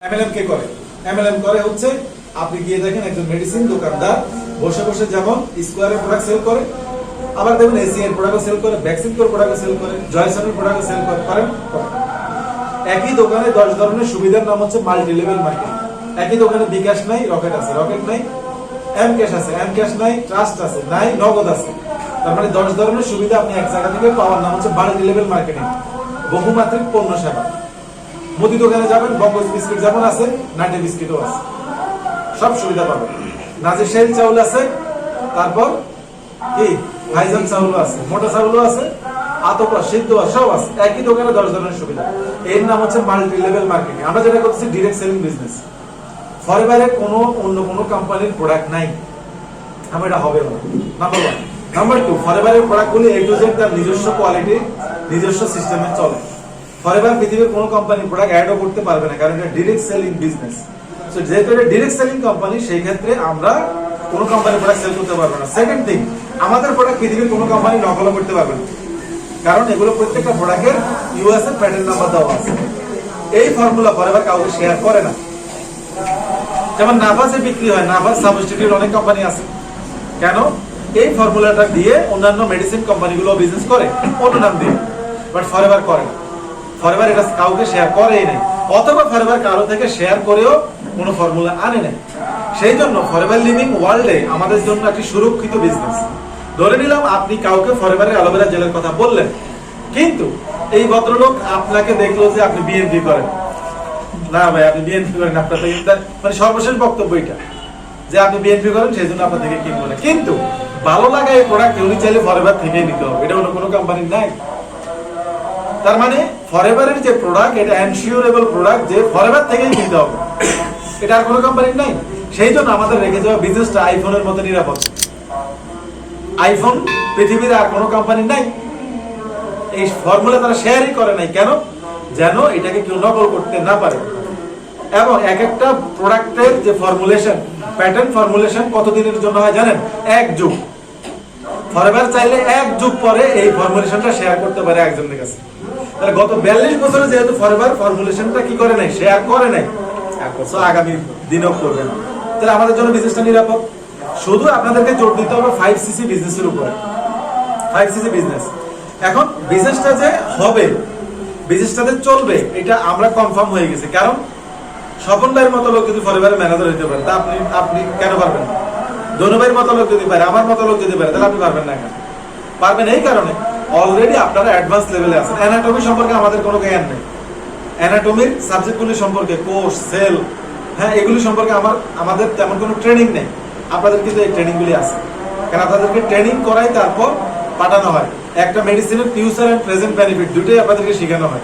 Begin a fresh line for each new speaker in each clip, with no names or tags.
MLM কে করে? MLM করে হচ্ছে আপনি গিয়ে দেখেন একজন মেডিসিন দোকানদার বসে বসে যেমন স্কোয়ারের প্রোডাক্ট সেল করে, আবার দেখুন এসিএর প্রোডাক্ট সেল করে, ভ্যাকসিনকোর প্রোডাক্ট সেল করে, জয়সনের প্রোডাক্ট সেল করে, করেন? একই দোকানে 10 ধরনের সুবিধার নাম হচ্ছে মাল্টি লেভেল মার্কেটিং। একই দোকানে বিকাশ নাই, রকেট আছে, রকেট নাই, এম ক্যাশ আছে, এম ক্যাশ নাই, ট্রাস্ট আছে, নাই নগদ আছে। তার মানে 10 ধরনের সুবিধা আপনি এক জায়গা থেকে পাওয়ার নাম হচ্ছে মাল্টি লেভেল মার্কেটিং, বহুমাত্রিক পণ্য সেবা। মুদি দোকানে যাবেন, বঙ্গজ বিস্কিট যেমন আছে, নাটি বিস্কিটও আছে, সব সুবিধা পাবেন। নাজির শাহী চাউল আছে, তারপর কি ভাইজান চাউলও আছে, মোটা চাউলও আছে, আতপা সিদ্ধ সব আছে। একই দোকানে 10 ধরনের সুবিধা। এর নাম হচ্ছে মাল্টি লেভেল মার্কেটিং। আমরা যেটা করতেছি ডিরেক্ট সেলিং বিজনেস। ফরএভারে কোনো অন্য কোনো কোম্পানির প্রোডাক্ট নাই, আমরা এটা হবে না। Number 1। Number 2, ফরএভারের প্রোডাক্টগুলি A to Z তার নিজস্ব কোয়ালিটি, নিজস্ব সিস্টেমে চলে। ফরএভার পৃথিবীর কোনো কোম্পানি প্রোডাক্ট অ্যাডও করতে পারবে না, কারণ এটা ডিরেক্ট সেলিং বিজনেস। সো যেহেতু এটা ডিরেক্ট সেলিং কোম্পানি, সেই ক্ষেত্রে আমরা কোনো কোম্পানি প্রোডাক্ট সেল করতে পারবো না। সেকেন্ড থিং, আমাদের প্রোডাক্ট পৃথিবীর কোনো কোম্পানি নকলও করতে পারবে না, কারণ এগুলো প্রত্যেকটা প্রোডাক্টের ইউএস এর প্যাটেন্ট নাম্বার দেওয়া আছে। এই ফর্মুলা ফরএভার কাউকে শেয়ার করে না। যেমন নাভাসে বিক্রি হয়, নাভাস সাবস্টিটিউট অনেক কোম্পানি আছে, কেন? এই ফর্মুলাটা দিয়ে অন্যান্য মেডিসিন কোম্পানিগুলো বিজনেস করে অন্য নাম দিয়ে, বাট ফরএভার করে না। ফরএভার এটা কাউকে শেয়ার করেই নাই, অথবা ফরএভার কারো থেকে শেয়ার করেও কোনো ফর্মুলা আনে নাই। সেই জন্য ফরএভার লিভিং ওয়ার্ল্ডে আমাদের জন্য একটি সুরক্ষিত বিজনেস। ধরে নিলাম আপনি কাউকে ফরএভারের অ্যালোভেরা জেলের কথা বললেন, কিন্তু এই ভদ্রলোক আপনাকে দেখলো যে আপনি বিএনপি করেন। না ভাই, আপনি বিএনপি করেন, আপনার থেকে মানে সর্বশেষ বক্তব্য এটা যে আপনি বিএনপি করেন, সেই জন্য আপনার থেকে কিনবো না। কিন্তু ভালো লাগা এই প্রোডাক্ট উনি চাইলে ফরএভার থেকেই নিতে হবে, এটা অন্য কোনো কোম্পানির নাই। তার মানে ফরএভারের যে প্রোডাক্ট, এটা এনশিওরেবল প্রোডাক্ট, যে ফরএভার থেকেই কিনতে হবে, এটা আর কোনো কোম্পানির নাই। সেই জন্য আমাদের রেখে যাওয়া বিজনেসটা আইফোনের মতো নিরাপদ। আইফোন পৃথিবীর আর কোনো কোম্পানি নাই। এই ফর্মুলা তারা শেয়ারই করে নাই, কেন? যেন এটাকে কেউ নকল করতে না পারে। এবং এক একটা প্রোডাক্টের যে ফর্মুলেশন, প্যাটার্ন ফর্মুলেশন কতদিনের জন্য হয় জানেন? 1 যুগ। ফরএভার চাইলে 1 যুগ পরে এই ফর্মুলেশনটা শেয়ার করতে পারে একজনের কাছে। তাহলে গত 42 বছরে যেহেতু ফরএভার ফর্মুলেশনটা কি করে নাই, শেয়ার করে নাই, তো আগামী দিনও করবে না। তাহলে আমাদের জন্য বিজনেসটা নিরাপদ। শুধু আপনাদেরকে জোর দিতে হবে 5cc বিজনেসের উপরে। 5cc business. এখন বিজনেসটা যে হবে, বিজনেসটাতে চলবে, এটা আমরা কনফার্ম হয়ে গেছে। কারণ স্বপন ভাইয়ের মতো লোক যদি ফরএভারের ম্যানেজার হতে পারে, তা আপনি কেন পারবেন? ধনু ভাইয়ের মতো লোক যদি পারে, আমার মতো লোক যদি পারে, তাহলে আপনি পারবেন না কেন? পারবেন এই কারণে অলরেডি আপনারা অ্যাডভান্স লেভেলে আছেন। অ্যানাটমি সম্পর্কে আমাদের কোনো জ্ঞান নেই। অ্যানাটমির সাবজেক্টগুলি সম্পর্কে, কোষ, সেল, হ্যাঁ, এগুলি সম্পর্কে আমাদের তেমন কোনো ট্রেনিং নেই। আপনাদের কিন্তু এই ট্রেনিংগুলি আছে, কারণ আপনাদেরকে ট্রেনিং করাই তারপর পাঠানো হয়। একটা মেডিসিনের ফিউচার এন্ড প্রেজেন্ট বেনিফিট দুটোই আপনাদেরকে শেখানো হয়।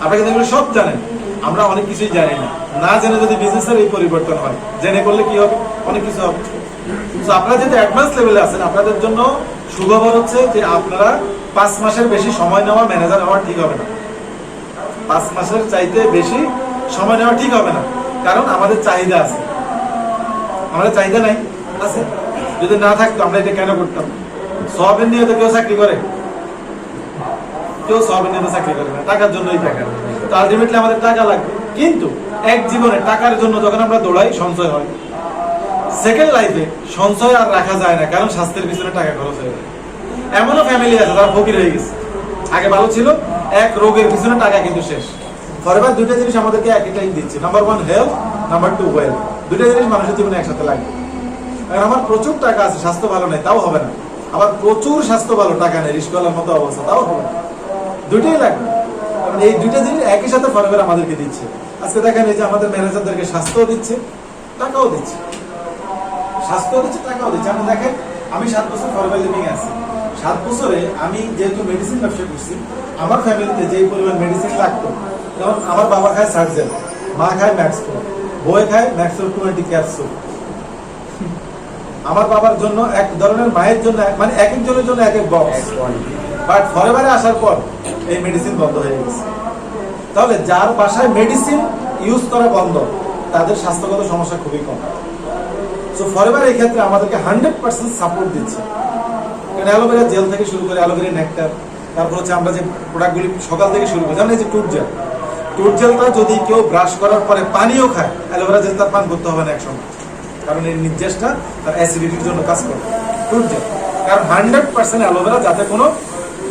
আপনারা কিন্তু এগুলো সব জানেন, আমরা অনেক কিছুই জানি না। না জেনে যদি বিজনেসের এই পরিবর্তন হয়, জেনে করলে কি হবে? অনেক কিছু হবে। তো আপনারা যেহেতু অ্যাডভান্স লেভেলে আছেন, আপনাদের জন্য সুখবর হচ্ছে যে আপনারা 5 মাসের বেশি সময় নেওয়া ম্যানেজার হওয়া ঠিক হবে না। 5 মাসের চাইতে বেশি সময় নেওয়া ঠিক হবে না, কারণ আমাদের চাহিদা আছে। আমাদের চাহিদা নাই আছে, যদি না থাকতো আমরা এটা কেন করতাম? সবের নিয়ে তো কেউ চাকরি করে? কেউ সবের নিয়ে তো চাকরি করে না, টাকার জন্যই টাকা। তো আলটিমেটলি আমাদের টাকা লাগবে, কিন্তু এক জীবনে টাকার জন্য যখন আমরা দৌড়াই, সঞ্চয় হয়। সেকেন্ড লাইফে সঞ্চয় আর রাখা যায় না, কারণ স্বাস্থ্যের পিছনে টাকা খরচ হয়ে যায়। এমনও ফ্যামিলি আছে যারা ফকির হয়ে গেছে, আগে ভালো ছিল, এক রোগের পিছনে টাকা কিন্তু শেষ। ফরএভার দুইটা জিনিস আমাদেরকে একই টাইম দিচ্ছে। Number 1 health, number 2 wealth. দুইটা জিনিস মানুষের জীবনে একসাথে লাগবে। কারণ আমার প্রচুর টাকা আছে, স্বাস্থ্য ভালো নেই, তাও হবে না। আবার প্রচুর স্বাস্থ্য ভালো, টাকা নেই, রিস্কওয়ালার মতো অবস্থা, তাও হবে না। দুইটাই লাগবে। কারণ এই দুইটা জিনিস একই সাথে ফরএভার আমাদেরকে দিচ্ছে। আজকে দেখেন, এই যে আমাদের ম্যানেজারদেরকে স্বাস্থ্যও দিচ্ছে, টাকাও দিচ্ছে। স্বাস্থ্য দিচ্ছে, টাকাও দিচ্ছে। আপনি দেখেন, আমি 7 বছর ফরএভার লিভিং আছি। 7 বছরে আমি যেহেতু মেডিসিন ব্যবসা করছি, আমার ফ্যামিলিতে যে পরিমাণ মেডিসিন লাগতো, যেমন আমার বাবা খায় সার্জেন, মা খায় ম্যাক্সপ্রো, বই খায় ম্যাক্সপ্রো 20 ক্যাপসুল। আমার বাবার জন্য এক ধরনের, মায়ের জন্য মানে এক একজনের জন্য এক এক বক্স। বাট ফরএভারে আসার পর এই মেডিসিন বন্ধ হয়ে গেছে। তাহলে যার বাসায় মেডিসিন ইউজ করা বন্ধ, তাদের স্বাস্থ্যগত সমস্যা খুবই কম। সো ফরএভার এই ক্ষেত্রে আমাদেরকে 100% সাপোর্ট দিচ্ছে। কারণ অ্যালোভেরা জেল থেকে শুরু করে অ্যালোভেরা নেকটার, তারপর হচ্ছে আমরা যে প্রোডাক্টগুলি সকাল থেকে শুরু করি, যেমন এই যে টুথ জেল, টুথ জেলটা যদি কেউ ব্রাশ করার পরে পানিও খায়, অ্যালোভেরা জেল তার পান করতে হবে না একসময়, কারণ এই নির্যাসটা তার অ্যাসিডিটির জন্য কাজ করে টুথ জেল, কারণ 100% অ্যালোভেরা, যাতে কোনো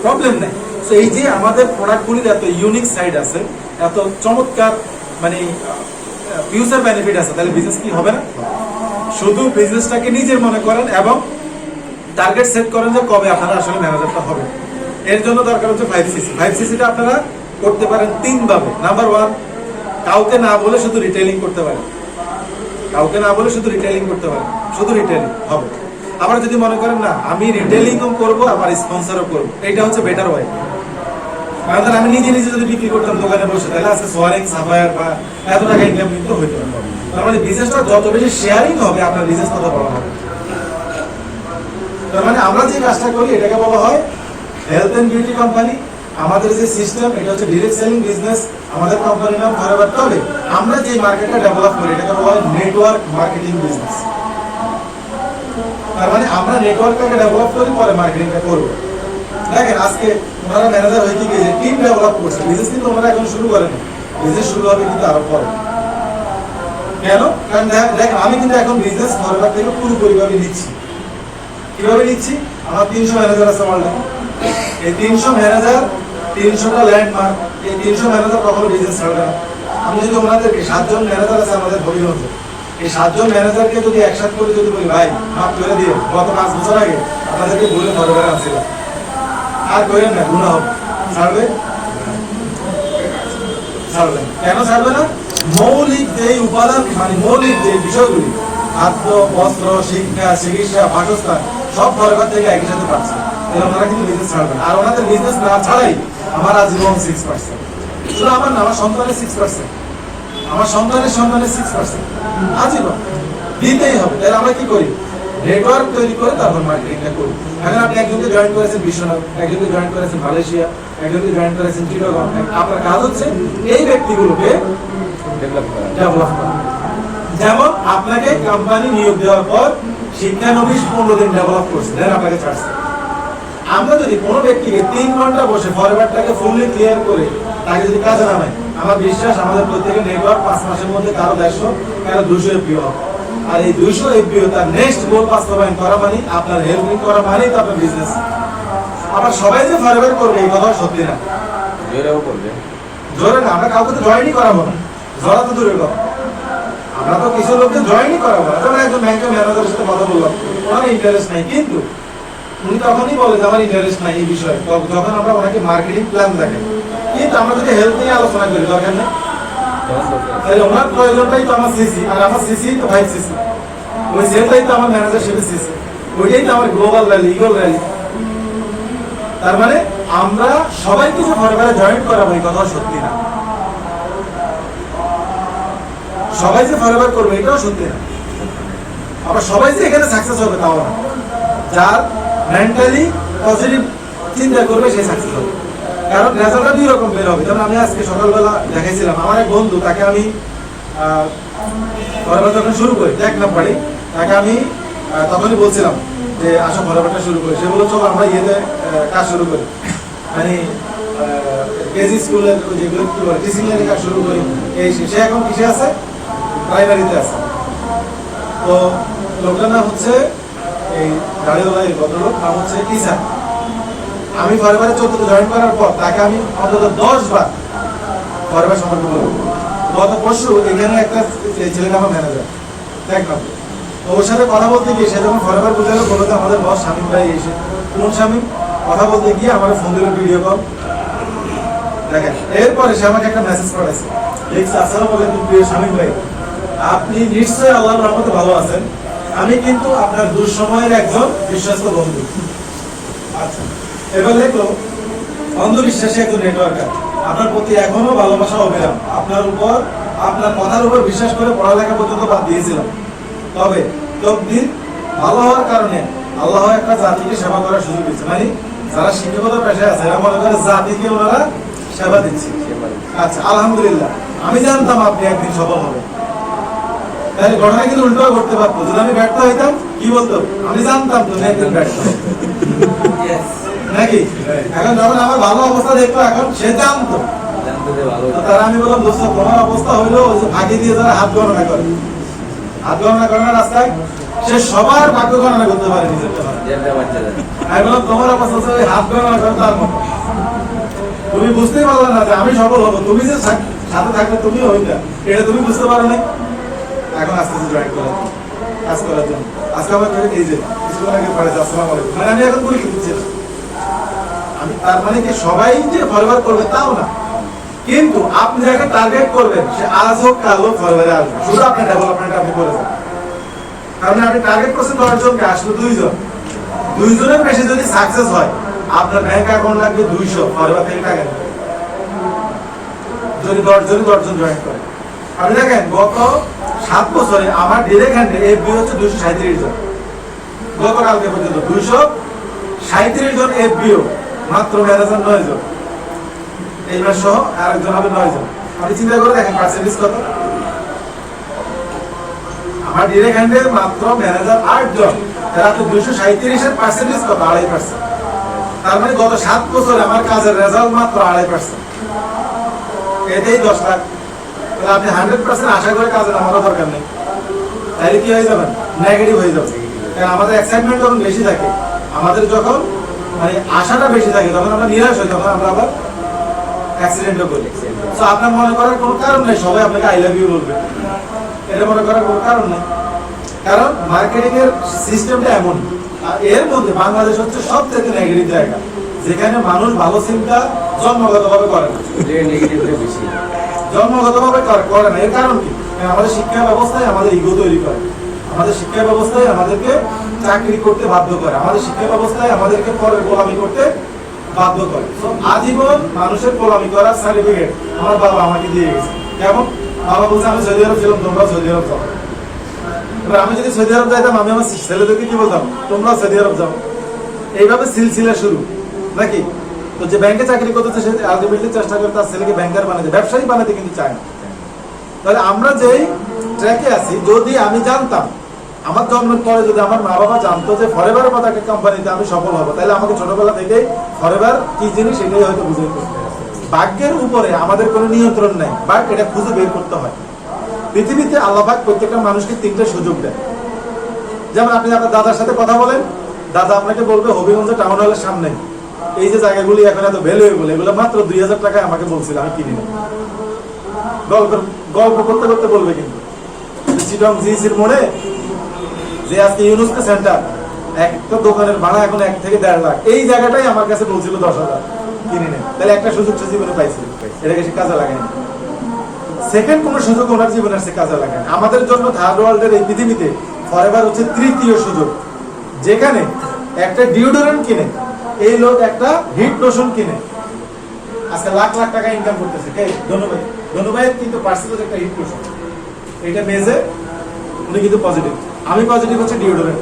প্রবলেম নেই। তো এই যে আমাদের প্রোডাক্টগুলির এত ইউনিক সাইড আছে, এত চমৎকার মানে ফিউচার বেনিফিট আছে, তাহলে বিজনেস কি হবে না? শুধু বিজনেসটাকে নিজের মনে করেন এবং টার্গেট সেট করেন যে কবে আপনারা আসলে ম্যানেজারটা হবে। এর জন্য দরকার হচ্ছে 5cc। 5cc-টা আপনারা করতে পারেন 3 ভাবে। নাম্বার 1, কাউকে না বলে শুধু রিটেইলিং করতে পারেন। কাউকে না বলে শুধু রিটেইলিং করতে পারেন, শুধু রিটেইলিং হবে। আবার যদি মনে করেন না আমি রিটেইলিংও করব আবার স্পন্সরও করব, এইটা হচ্ছে বেটার ওয়ে। কারণ আমি নিজে নিজে যদি বিক্রি করতাম দোকানে বসে, তাহলে আজকে সোয়ারিং সাফায়ার বা এত টাকা ইনকাম কিন্তু হইতো না। তার মানে বিজনেসটা যত বেশি শেয়ারিং হবে আপনার বিজনেস তত বড় হবে। তার মানে আমরা যে কাজটা করি এটাকে বলা হয় হেলথ এন্ড বিউটি কোম্পানি। আমাদের যে সিস্টেম এটা হচ্ছে ডিরেক্ট সেলিং বিজনেস। আমাদের কোম্পানির নাম ফরএভার। তবে আমরা যে মার্কেটটা ডেভেলপ করি এটাকে বলা হয় নেটওয়ার্ক মার্কেটিং বিজনেস। তার মানে আমরা নেটওয়ার্কটাকে ডেভেলপ করি, পরে মার্কেটিংটা করবো। দেখেন আজকে ওনারা ম্যানেজার হয়ে কি গেছে, টিম ডেভেলপ করছে। বিজনেস কিন্তু ওনারা এখন শুরু করেন, বিজনেস শুরু হবে কিন্তু আরো পরে। কেন? কারণ দেখেন আমি কিন্তু এখন বিজনেস ফরওয়ার্ড থেকে পুরোপুরি ভাবে নিচ্ছি। কিভাবে নিচ্ছি? আমার 300 ম্যানেজার আছে অলরেডি। এই 300 ম্যানেজার, 300টা ল্যান্ডমার্ক, এই 300 ম্যানেজার কখনো বিজনেস ছাড়বে না। আমি যদি ওনাদেরকে 7 জন ম্যানেজার আছে আমাদের হবিগঞ্জে, এই 7 জন ম্যানেজারকে যদি একসাথে করে যদি বলি ভাই মাফ করে দিও, গত 5 বছর আগে আপনাদেরকে বলে ফরওয়ার্ড আসছিল, আর করেন না, গুনাহ হবে, ছাড়বে? ছাড়বে। কেন ছাড়বে না? মৌলিক যে উপাদান মানে মৌলিক যে বিষয়গুলি, খাদ্য, বস্ত্র, শিক্ষা, চিকিৎসা, বাসস্থান সব ফরওয়ার্ড থেকে একই সাথে পাচ্ছে। ওনারা কিন্তু বিজনেস ছাড়বে না। আর ওনাদের বিজনেস না ছাড়াই আমার আজীবন 6%। শুধু আমার না, আমার সন্তানের 6%, আমার সন্তানের 6% আজীবন দিতেই হবে। তাহলে আমরা কি করি? নেটওয়ার্ক তৈরি করে তারপর মার্কেটিংটা করি। এখন আপনি একজনকে জয়েন করেছেন বিশ্বনাথ, একজনকে জয়েন করেছেন মালয়েশিয়া, একজনকে জয়েন করেছেন চিটাগং। আপনার কাজ হচ্ছে এই ব্যক্তিগুলোকে ডেভেলপ করা। যেমন আপনাকে কোম্পানি নিয়োগ দেওয়ার পর শিক্ষানবিশ 15 দিন ডেভেলপ করছে, দেন আপনাকে ছাড়ছে। আমরা যদি কোনো ব্যক্তিকে 3 ঘন্টা বসে ফরওয়ার্ডটাকে ফুললি ক্লিয়ার করে তাকে যদি কাজে নামাই, আমার বিশ্বাস আমাদের প্রত্যেকের নেটওয়ার্ক 5 মাসের মধ্যে কারো 150, কারো 200 এফপিও হবে। আর এই 200 এফপিও তার নেক্সট গোল বাস্তবায়ন করা মানে আপনার হেল্পিং করা মানেই তো আপনার বিজনেস। আবার সবাই যে ফরওয়ার্ড করবে এই কথা সত্যি না। জোরেও করবে, জোরে না। আমরা কাউকে তো জয়েনই করাবো না, জড়া তো দূরের কথা। আমরা তো কিছু লোককে জয়েনই করাবো না। যেমন একজন ব্যাংকের ম্যানেজারের সাথে কথা বললাম, ওনার ইন্টারেস্ট নাই, কিন্তু উনি তখনই বলে যে আমার ইন্টারেস্ট নাই এই বিষয়ে, যখন আমরা ওনাকে মার্কেটিং প্ল্যান দেখেন। কিন্তু আমরা যদি হেলথ নিয়ে আলোচনা করি দরকার নেই, তাহলে ওনার প্রয়োজনটাই তো আমার সিসি, আর আমার সিসি তো 5cc, ওই সেলটাই তো আমার ম্যানেজারশিপের সিসি, ওইটাই তো আমার গ্লোবাল র্যালি, ইগল র্যালি। তার মানে আমরা সবাইকে যে ফরওয়ার্ডে জয়েন করাবো এই কথা সত্যি না। সবাই যে ফরওয়ার্ড করবে এটাও সত্যি না। আবার সবাই যে এখানে সাকসেস হবে তাও না। যার মেন্টালি পজিটিভ চিন্তা করবে সে সাকসেস হবে। কারণ রেজাল্টটা 2 রকম বের হবে। যেমন আমি আজকে সকালবেলা দেখাইছিলাম আমার এক বন্ধু, তাকে আমি ফরওয়ার্ড যখন শুরু করি 1 নম্বরে, তাকে আমি তখনই বলছিলাম যে আসো ফরওয়ার্ডটা শুরু করি। সে বলল চলো আমরা ইয়েতে কাজ শুরু করি, মানে কেজি স্কুলের যেগুলো কি বলে টিচিং লাইনের কাজ শুরু করি। এই সে এখন কিসে আছে? প্রাইমারিতে আছে। তো লোকটার নাম হচ্ছে এই গাড়িওয়ালা, এই ভদ্রলোক নাম হচ্ছে ইসাক। আমি ফরওয়ার্ডে 14 জয়েন করার পর তাকে আমি অন্তত 10 বার ফরওয়ার্ড সম্পর্কে বলবো। গত পরশু এখানে একটা ছেলেটা আমার ম্যানেজার, দেখ না, তো ওর সাথে কথা বলতে গিয়ে সে যখন ফরওয়ার্ড বুঝালো, বললো যে আমাদের বস শামীম ভাই এসে। কোন শামীম? কথা বলতে গিয়ে আমার ফোন দিল, ভিডিও কল। দেখেন এরপরে সে আমাকে একটা মেসেজ করেছে, লিখছে আসসালামু আলাইকুম প্রিয় শামীম ভাই, আপনি নিশ্চয়ই আল্লাহর রহমতে ভালো আছেন। আমি কিন্তু আপনার দুঃসময়ের একজন বিশ্বস্ত বন্ধু। আচ্ছা, এবার দেখলো অন্ধবিশ্বাসী একজন নেটওয়ার্কার, আপনার প্রতি এখনো ভালোবাসা অবিরাম। আপনার উপর, আপনার কথার উপর বিশ্বাস করে পড়ালেখা পর্যন্ত বাদ দিয়েছিলাম। তবে তকদির ভালো হওয়ার কারণে আল্লাহ একটা জাতিকে সেবা করার সুযোগ দিচ্ছে। মানে যারা শিক্ষকতার পেশায় আছে এরা মনে করে জাতিকে ওনারা সেবা দিচ্ছে। আচ্ছা, আলহামদুলিল্লাহ। আমি জানতাম আপনি একদিন সফল হবেন। তাহলে ঘটনা কিন্তু উল্টো করতে পারতো। যদি আমি ব্যর্থ হইতাম কি বলতো? আমি জানতাম তুমি একদিন ব্যর্থ হবে নাকি? এখন যখন আমার ভালো অবস্থা দেখতো, এখন সে জানতো তারা আমি বললাম দোস্ত তোমার অবস্থা হইলো ওই যে ভাগি দিয়ে যারা হাত গণনা করে, হাত গণনা করে না রাস্তায়, সে সবার ভাগ্য গণনা করতে পারে নিজের। আমি বললাম তোমার অবস্থা হচ্ছে ওই হাত গণনা করে তার মতো। তুমি বুঝতেই পারলে না যে আমি সফল হবো, তুমি যে সাথে থাকলে তুমি হইতা, এটা তুমি বুঝতে পারো না। এখন আস্তে আস্তে জয়েন করা কাজ করার জন্য আজকে আমার এই যে কিছুক্ষণ আগে পড়েছে আসসালামু আলাইকুম, মানে আমি এখন পরীক্ষা দিচ্ছি। আমি তার মানে কি সবাই যে ফরওয়ার্ড করবে তাও না, কিন্তু আপনি যাকে টার্গেট করবেন সে আজ হোক কাল হোক ফরওয়ার্ডে আসবে, শুধু আপনার ডেভেলপমেন্ট আপনি করে যান। কারণ আপনি টার্গেট করছেন 10 জনকে, আসলে 2 জন, 2 জনের বেশি যদি সাকসেস হয় আপনার ব্যাংক অ্যাকাউন্ট লাগবে 200 ফরওয়ার্ড থেকে টাকা নেবে। যদি 10 জন জয়েন করে, আপনি দেখেন গত 7 বছরে আমার ডিরেক্ট হ্যান্ডে এফবি হচ্ছে 237 জন, গতকালকে পর্যন্ত 237 জন এফবিও, মাত্র ম্যানেজার 9 জন, এইবার সহ আরেকজন হবে 9 জন। আপনি চিন্তা করে দেখেন পার্সেন্টেজ কত। আমার ডিরেক্ট হ্যান্ডে মাত্র ম্যানেজার 8 জন, তারা তো 237 এর পার্সেন্টেজ কত? 2.5%। তার মানে গত 7 বছরে আমার কাজের রেজাল্ট মাত্র 2.5%, এতেই 10 লাখ। তাহলে আপনি 100% আশা করে কাজে নামারও দরকার নেই, তাহলে কি হয়ে যাবেন? নেগেটিভ হয়ে যাবে। কারণ আমাদের এক্সাইটমেন্ট যখন বেশি থাকে, আমাদের যখন মানে আশাটা বেশি থাকে, তখন আমরা নিরাশ হই, তখন আমরা আবার অ্যাক্সিডেন্টও করি। তো আপনার মনে করার কোনো কারণ নেই সবাই আপনাকে আই লাভ ইউ বলবে, এটা মনে করার কোনো কারণ নেই। কারণ মার্কেটিং এর সিস্টেমটা এমন, এর মধ্যে বাংলাদেশ হচ্ছে সবথেকে নেগেটিভ জায়গা, যেখানে মানুষ ভালো চিন্তা জন্মগতভাবে করে না, জন্মগতভাবে করে না। এর কারণ কি? আমাদের শিক্ষা ব্যবস্থায় আমাদের ইগো তৈরি করে, আমাদের শিক্ষা ব্যবস্থায় আমাদেরকে চাকরি করতে বাধ্য করে, আমাদের শিক্ষা ব্যবস্থায় আমাদেরকে পরের গোলামি করতে বাধ্য করে। আজীবন মানুষের গোলামি করার সার্টিফিকেট আমার বাবা আমাকে দিয়ে গেছে। কেমন? বাবা বলছে আমি সৌদি আরব ছিলাম, তোমরাও সৌদি আরব যাও। এবার আমি যদি সৌদি আরব যাইতাম, আমি আমার ছেলেদেরকে কি বলতাম? তোমরাও সৌদি আরব যাও। এইভাবে সিলসিলা শুরু নাকি? তো যে ব্যাংকে চাকরি করতেছে সে আলটিমেটলি চেষ্টা করে তার ছেলেকে ব্যাংকার বানাতে, ব্যবসায়ী বানাতে কিন্তু চায় না। তাহলে আমরা যেই ট্র্যাকে আছি, যদি আমি জানতাম আমার জন্মের পরে যদি আমার মা বাবা জানতো যে ফরএভারের মতো একটা কোম্পানিতে আমি সফল হবো, তাহলে আমাকে ছোটবেলা থেকেই ফরএভার কি জিনিস সেটাই হয়তো বুঝে। ভাগ্যের উপরে আমাদের কোনো নিয়ন্ত্রণ নাই, বাট এটা খুঁজে বের করতে হয়। পৃথিবীতে আল্লাহ পাক প্রত্যেকটা মানুষকে 3টা সুযোগ দেয়। যেমন আপনি আপনার দাদার সাথে কথা বলেন, দাদা আপনাকে বলবে হবিগঞ্জ টাউন হলের সামনে এই যে জায়গাগুলি এখন এত ভ্যালু এগুলো, এগুলো মাত্র 2000 টাকায় আমাকে বলছিল, আমি কিনি না। গল্প করতে করতে বলবে কিন্তু চিটং জিসির মোড়ে যে আজকে ইউনেস্কো সেন্টার, একটা দোকানের ভাড়া এখন 1 থেকে 1.5 লাখ, এই জায়গাটাই আমার কাছে বলছিল 10,000, কিনি নেই। তাহলে একটা সুযোগ সে জীবনে পাইছিল, এটাকে সে কাজে লাগায়নি। সেকেন্ড কোন সুযোগ ওনার জীবনে সে কাজে লাগায়। আমাদের জন্য থার্ড ওয়ার্ল্ডের এই পৃথিবীতে ফরএভার হচ্ছে 3য় সুযোগ, যেখানে একটা ডিওডোরেন্ট কিনে এই লোক একটা হিট লোশন কিনে আজকে লাখ লাখ টাকা ইনকাম করতেছে। কে? ধন্যবাদ। ধন্যবাদ। কিন্তু পার্সেলের একটা হিট লোশন, এটা মেজে উনি কিন্তু পজিটিভ, আমি পজিটিভ হচ্ছে ডিওডোরেন্ট।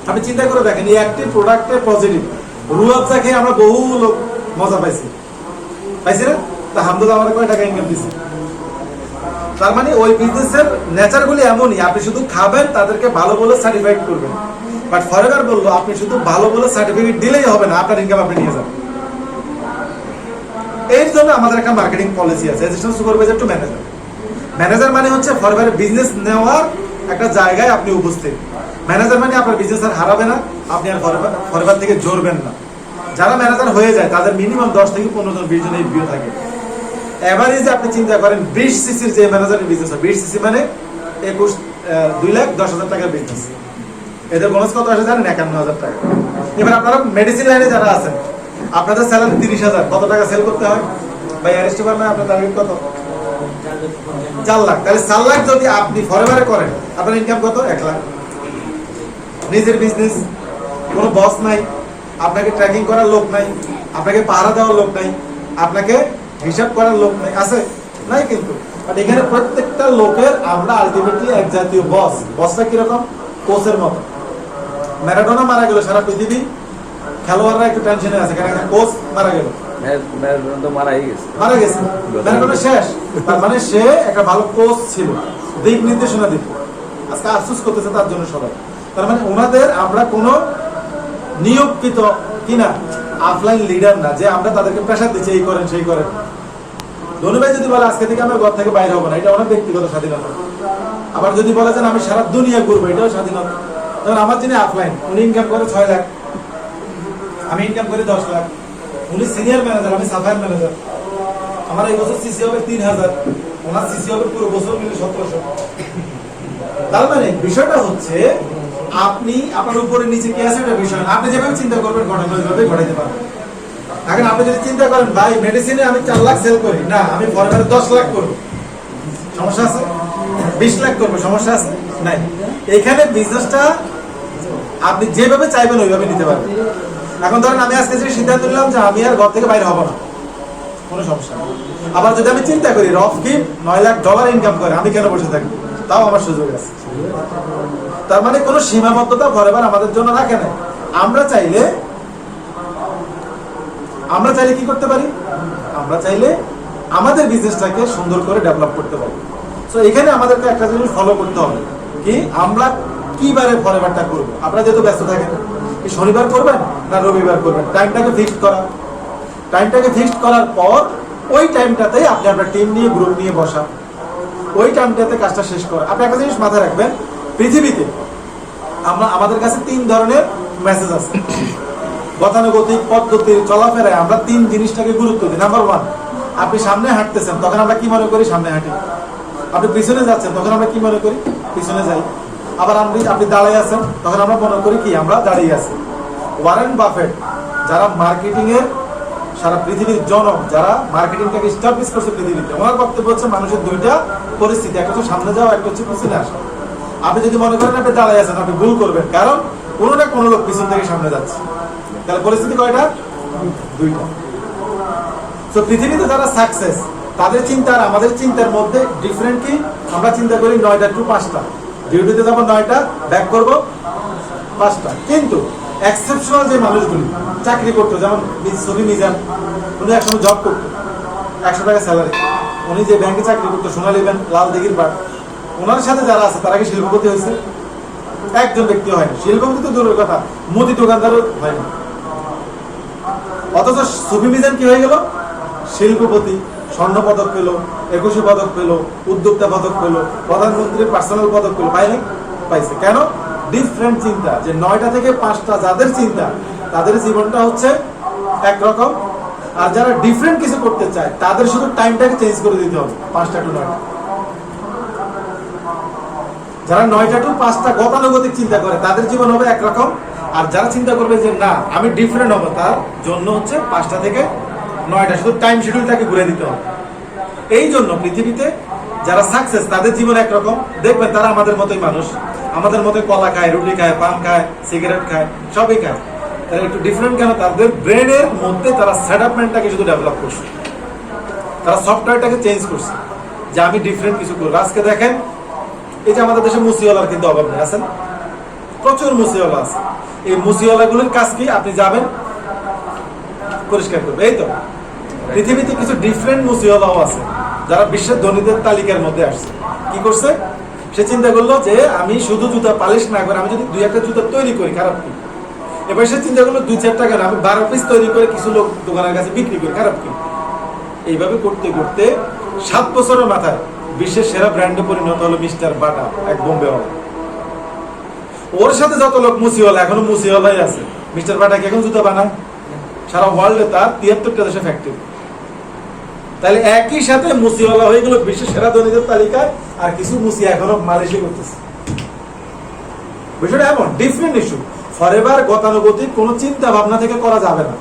আপনি চিন্তা করে দেখেন, এই একটি প্রোডাক্টে পজিটিভ রুয়াবজা খেয়ে আমরা বহু লোক মজা পাইছি না? তা হামদুল্লাহ আমাদের কয় টাকা ইনকাম দিচ্ছে। তার মানে ওই বিজনেসের নেচারগুলি এমনই, আপনি শুধু খাবেন, তাদেরকে ভালো বলে সার্টিফাইড করবেন। বাট ফরএভার বললো আপনি শুধু ভালো বলে সার্টিফিকেট দিলেই হবে না, আপনার ইনকাম আপনি নিয়ে যাবেন। এর জন্য আমাদের একটা মার্কেটিং পলিসি আছে, assistant supervisor to manager. Manager মানে হচ্ছে ফরএভারের বিজনেস নেওয়ার একটা জায়গায় আপনি উপস্থিত। ম্যানেজার মানে আপনার বিজনেস আর হারাবে না, আপনি আর ফরএভার থেকে জড়বেন না। যারা ম্যানেজার হয়ে যায় তাদের মিনিমাম 10 থেকে 15 জন 20 জন এই ভিউ থাকে। এভারেজে আপনি চিন্তা করেন 20 সিসির যে ম্যানেজারের বিজনেস হয়, 20 সিসি মানে 2,10,000 টাকার বিজনেস, এদের বোনাস কত আসে জানেন? 51,000 টাকা। এবার আপনারা মেডিসিন লাইনে যারা আছেন, আপনাদের স্যালারি 30,000, কত টাকা সেল করতে হয় ভাই? অ্যারেস্টেবল না, আপনার টার্গেট কত? 4 লাখ। তাহলে 4 লাখ যদি আপনি ফরএভারে করেন, আপনার ইনকাম কত? 1 লাখ। নিজের বিজনেস, কোনো বস নাই, আপনাকে ট্র্যাকিং করার লোক নাই, আপনাকে পাহারা দেওয়ার লোক নাই, আপনাকে হিসাব করার লোক নাই, আছে নাই কিন্তু। বাট এখানে প্রত্যেকটা লোকের আমরা আলটিমেটলি এক জাতীয় বস। বসটা কিরকম? কোচের মতো। ম্যারাডোনা মারা গেল, সারা পৃথিবী খেলোয়াড়রা একটু টেনশনে আছে, কারণ কোচ মারা গেল, মারা গেছে, ম্যারাডোনা শেষ। তার মানে সে একটা ভালো কোচ ছিল, দিক নির্দেশনা দিত। আজকে আফসোস করতেছে তার জন্য সবাই। তার মানে ওনাদের আমরা কোনো নিয়োগকৃত কিনা অফলাইন লিডার না, যে আমরা তাদেরকে প্রেশার দিচ্ছি এই করেন সেই করেন। ধনী ভাই যদি বলে আজকে থেকে আমার ঘর থেকে বাইরে হবো না, এটা অনেক ব্যক্তিগত স্বাধীনতা। আবার যদি বলে যে আমি সারা দুনিয়া ঘুরবো, এটাও স্বাধীনতা। ধরুন আমার যিনি আপলাইন, উনি ইনকাম করে 6 লাখ, আমি ইনকাম করি 10 লাখ। উনি সিনিয়র ম্যানেজার, আমি সাফায়ার ম্যানেজার। আমার এই বছর সিসি হবে 3000, ওনার সিসি হবে পুরো বছর মিলে 1700। তার মানে বিষয়টা হচ্ছে আপনি আপনার উপরে নিচে কে আছে এটা বিষয় না। আপনি যেভাবে চিন্তা করবেন ঘটনা ওইভাবে ঘটাইতে পারবেন। এখন আপনি যদি চিন্তা করেন ভাই মেডিসিনে আমি 4 লাখ সেল করি, না আমি ফরমারে 10 লাখ করব, সমস্যা আছে? 20 লাখ করবো, সমস্যা আছে? নাই। এখানে বিজনেসটা আপনি যেভাবে চাইবেন ওইভাবে নিতে পারবেন। এখন ধরেন আমি আজকে যে সিদ্ধান্ত নিলাম যে আমি আর ঘর থেকে বাইরে হব না, কোনো সমস্যা নেই। আবার যদি আমি চিন্তা করি রফকিপ $9 লাখ ইনকাম করে, আমি কেন বসে থাকবো? তাও আমার সুযোগ আছে। তার মানে কোনো সীমাবদ্ধতা ফরএভার আমাদের জন্য রাখে না। আমরা চাইলে কি করতে পারি? আমরা চাইলে আমাদের বিজনেসটাকে সুন্দর করে ডেভেলপ করতে পারি। তো এখানে আমাদেরকে একটা জিনিস ফলো করতে হবে, কি আমরা কিবারে ফরএভারটা করবো। আপনারা যেহেতু ব্যস্ত থাকেন, কি শনিবার করবেন না রবিবার করবেন, টাইমটাকে ফিক্সড করা। টাইমটাকে ফিক্সড করার পর ওই টাইমটাতেই আপনি আপনার টিম নিয়ে গ্রুপ নিয়ে বসা, ওই টাইমটাতে কাজটা শেষ করা। আপনি একটা জিনিস মাথায় রাখবেন, পৃথিবীতে আমাদের কাছে 3 ধরনের মেসেজ আছে। গতানুগতিক পদ্ধতির চলাফেরায় আমরা 3 জিনিসটাকে গুরুত্ব দিই। নাম্বার 1, আপনি সামনে হাঁটতেছেন, তখন আমরা কি মনে করি? সামনে হাঁটি। আপনি পিছনে যাচ্ছেন, তখন আমরা কি মনে করি? পিছনে যাই। আবার আপনি দাঁড়িয়ে আছেন, তখন আমরা মনে করি কি? আমরা দাঁড়িয়ে আছি। ওয়ারেন বাফেট, যারা মার্কেটিং এর সারা পৃথিবীর জনক, যারা মার্কেটিংটাকে এস্টাবলিশ করছে পৃথিবীতে, ওনার বক্তব্য হচ্ছে মানুষের 2টা পরিস্থিতি, একটা হচ্ছে সামনে যাওয়া, একটা হচ্ছে পিছনে আসা। আপনি যদি মনে করেন আপনি দাঁড়িয়ে আছেন, আপনি ভুল করবেন, কারণ কোনো না কোনো লোক পিছন থেকে সামনে যাচ্ছে। তাহলে পরিস্থিতি কয়টা? 2টা। তো পৃথিবীতে যারা সাকসেস, তাদের চিন্তা আর আমাদের চিন্তার মধ্যে ডিফারেন্ট কি? আমরা চিন্তা করি 9টা টু 5টা, ডিউটিতে যাবো 9টা, ব্যাক করবো 5টা। কিন্তু এক্সেপশনাল যে মানুষগুলি চাকরি করতো, যেমন সফি মিজান, উনি একসময় জব করতো, 100 টাকা স্যালারি। উনি যে ব্যাংকে চাকরি করতো, সোনালী ব্যাংক, লাল দিঘির বাট, ওনার সাথে যারা আছে তারা কি শিল্পপতি হয়েছে? একজন ব্যক্তি হয়নি। শিল্পপতি তো দূরের কথা, মুদি দোকানদারও হয়নি। অথচ সফি মিজান কি হয়ে গেল? শিল্পপতি, স্বর্ণ পদক পেল, 21 পদক পেল, উদ্যোক্তা পদক পেল, প্রধানমন্ত্রীর পার্সোনাল পদক পেল। পাইছে কেন? ডিফারেন্ট চিন্তা। যে 9টা থেকে 5টা যাদের চিন্তা, তাদের জীবনটা হচ্ছে একরকম। আর যারা ডিফারেন্ট কিছু করতে চায়, তাদের শুধু টাইমটাকে চেঞ্জ করে দিতে হবে, 5টা টু 9টা। যারা 9টা টু 5টা গতানুগতিক চিন্তা করে, তাদের জীবন হবে একরকম। আর যারা চিন্তা করবে যে না আমি ডিফারেন্ট হবো, তার জন্য হচ্ছে 5টা থেকে 9টা, শুধু টাইম শিডিউলটাকে ঘুরে দিতে হবে। এই জন্য পৃথিবীতে যারা সাকসেস, তাদের জীবন একরকম। দেখবেন তারা আমাদের মতোই মানুষ, আমাদের মতোই কলা খায়, রুটি খায়, পান খায়, সিগারেট খায়, সবই খায়। তারা একটু ডিফারেন্ট কেন? তাদের ব্রেনের মধ্যে তারা সেটআপমেন্টটাকে শুধু ডেভেলপ করছে, তারা সফটওয়্যারটাকে চেঞ্জ করছে যে আমি ডিফারেন্ট কিছু করবো। আজকে দেখেন এই যে আমাদের দেশে মুসিওয়ালার কিন্তু অভাব নেই, আছেন প্রচুর মুসিওয়ালা আছে। এই মুসিওয়ালাগুলির কাজ কি? আপনি যাবেন পরিষ্কার করবে। এই তো পৃথিবীতে কিছু ডিফারেন্ট মুসিওয়ালাও আছে, যারা বিশ্বের ধনীদের তালিকার মধ্যে আসছে। কি করছে? সে চিন্তা করলো যে আমি শুধু জুতা পালিশ না করে আমি যদি 2-1টা জুতা তৈরি করি, খারাপ কি? এবার সে চিন্তা করলো 2-4 টাকা আমি 12 পিস তৈরি করে কিছু লোক দোকানের কাছে বিক্রি করি, খারাপ কি? এইভাবে করতে করতে 7 বছরের মাথায় বিশ্বের সেরা ব্র্যান্ডে পরিণত হলো মিস্টার বাটা, এক বোম্বেওয়ালা। ওর সাথে যত লোক মুসিওয়ালা, এখনো মুসিওয়ালাই আছে। মিস্টার বাটা কি এখন জুতা বানায়? সারা ওয়ার্ল্ডে তার 73টা দেশে ফ্যাক্টরি। তাহলে একই সাথে মুসিওয়ালা হয়ে গেল বিশ্বের সেরা ধনীদের তালিকায়, আর কিছু মুসি এখনো মালয়েশিয়া করতেছে। বিষয়টা এমন ডিফারেন্ট ইস্যু। ফরএভার গতানুগতিক কোনো চিন্তা ভাবনা থেকে করা যাবে না।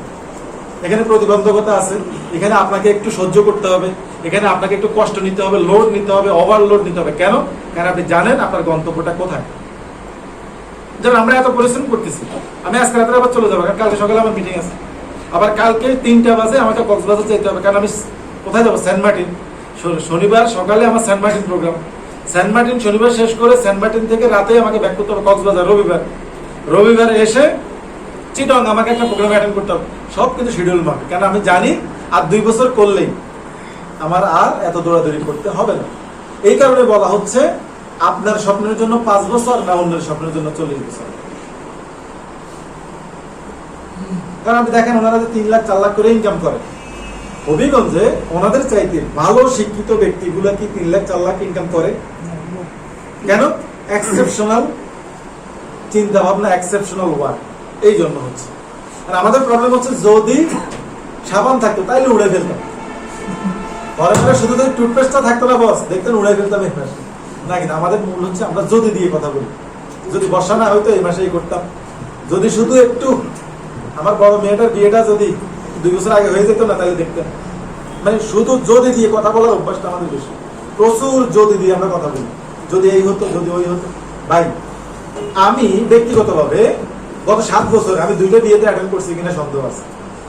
এখানে প্রতিবন্ধকতা আছে, এখানে আপনাকে একটু সহ্য করতে হবে, এখানে আপনাকে একটু কষ্ট নিতে হবে, লোড নিতে হবে, ওভারলোড নিতে হবে। কেন? কারণ আপনি জানেন আপনার গন্তব্যটা কোথায়। যেমন আমরা এত পরিশ্রম করতেছি, আমি আজকে রাত্রে আবার চলে যাবো, কারণ কালকে সকালে আমার মিটিং আছে। আবার কালকে 3টা বাজে আমাকে কক্সবাজার যেতে হবে, কারণ আমি কোথায় যাবো? Saint Martin. শনিবার সকালে আমার Saint Martin programme. Saint Martin শনিবার শেষ করে সেন্ট মার্টিন থেকে রাতে আমাকে ব্যাক করতে হবে কক্সবাজার রবিবার এসে চিটং আমাকে একটা প্রোগ্রাম অ্যাটেন্ড করতে হবে। সব কিন্তু শিডিউল মাফিক, কারণ আমি জানি আর 2 বছর করলেই আমার আর এত দৌড়াদৌড়ি করতে হবে না। এই কারণে বলা হচ্ছে আপনার স্বপ্নের জন্য 5 বছর, না অন্যের স্বপ্নের জন্য 40 বছর। কারণ আপনি দেখেন ওনারা যে 3 লাখ 4 লাখ করে ইনকাম করে, হবিগঞ্জে ওনাদের চাইতে ভালো শিক্ষিত ব্যক্তিগুলা কি 3 লাখ 4 লাখ ইনকাম করে? কেন? এক্সেপশনাল চিন্তা ভাবনা, এক্সেপশনাল ওয়ার্ক, এই জন্য হচ্ছে। আর আমাদের প্রবলেম হচ্ছে যদি সাবান থাকতো তাইলে উড়ে ফেলতাম, ঘরে ঘরে শুধু যদি টুথপেস্টটা থাকতো না বস, দেখতেন উড়ে ফেলতাম এই মাসে না। কিন্তু আমাদের মূল হচ্ছে আমরা যদি দিয়ে কথা বলি। যদি বর্ষা না হয়তো এই মাসেই করতাম, যদি শুধু একটু আমার বড় মেয়েটার বিয়েটা যদি 2 বছর আগে হয়ে যেত না তাহলে দেখতেন। মানে শুধু যদি দিয়ে কথা বলার অভ্যাসটা আমাদের বেশি, প্রচুর যদি দিয়ে আমরা কথা বলি, যদি এই হতো, যদি ওই হতো। ভাই আমি ব্যক্তিগতভাবে গত 7 বছর আমি 2টা বিয়েতে অ্যাটেন্ড করছি কিনা সন্দেহ আছে।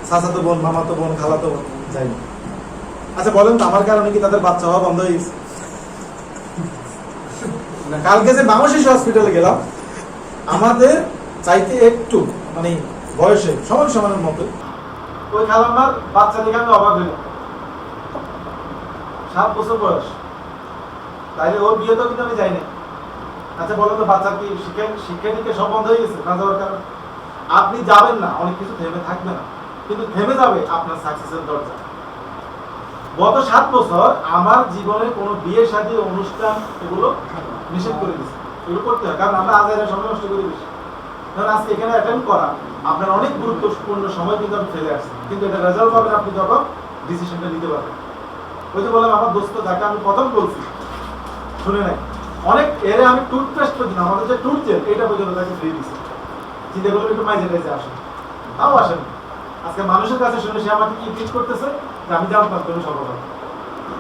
চাচাতো বোন, মামাতো বোন, খালাতো বোন যাই না। আচ্ছা বলেন তো আমার কারণে কি তাদের বাচ্চা হওয়া বন্ধ হয়ে গেছে? কালকে যে মানব শিশু হসপিটালে গেলাম, আমাদের চাইতে একটু মানে বয়সে সমান সমানের মতো ওই খালাম্মার বাচ্চা দেখে আমি অবাক হইলাম। 7 বছর বয়স, তাইলে ওর বিয়ে তো কিন্তু আমি যাই না। আচ্ছা বলো তো বাচ্চার কি শিক্ষা নিকে সব বন্ধ হয়ে গেছে না যাওয়ার কারণ? আপনি যাবেন না, অনেক কিছু থেমে থাকবে না, কিন্তু থেমে যাবে আপনার সাকসেসের দরজা। গত 7 বছর আমার জীবনে কোনো বিয়ে শাদী অনুষ্ঠান এগুলো নিষেধ করে দিচ্ছে, এগুলো করতে হয়, কারণ আমরা আজাইরা সময় নষ্ট করে দিচ্ছি। কারণ আজকে এখানে অ্যাটেন্ড করা আপনার অনেক গুরুত্বপূর্ণ সময় কিন্তু আপনি ফেলে আসছেন, কিন্তু এটা রেজাল্ট পাবেন আপনি যখন ডিসিশনটা নিতে পারবেন। ওই যে বললাম আমার দোস্ত যাকে আমি প্রথম বলছি শুনে নাই, অনেক এর আমি টুথপেস্ট পর্যন্ত আমাদের যে টুথ জেল এটা পর্যন্ত তাকে ফ্রি দিচ্ছে। চিন্তা করলে একটু মাইজে টাইজে আসেন, তাও আসেন। আজকে মানুষের কাছে শুনে সে আমাকে কি ট্রিট করতেছে যে আমি জানতাম তুমি সফল হবে।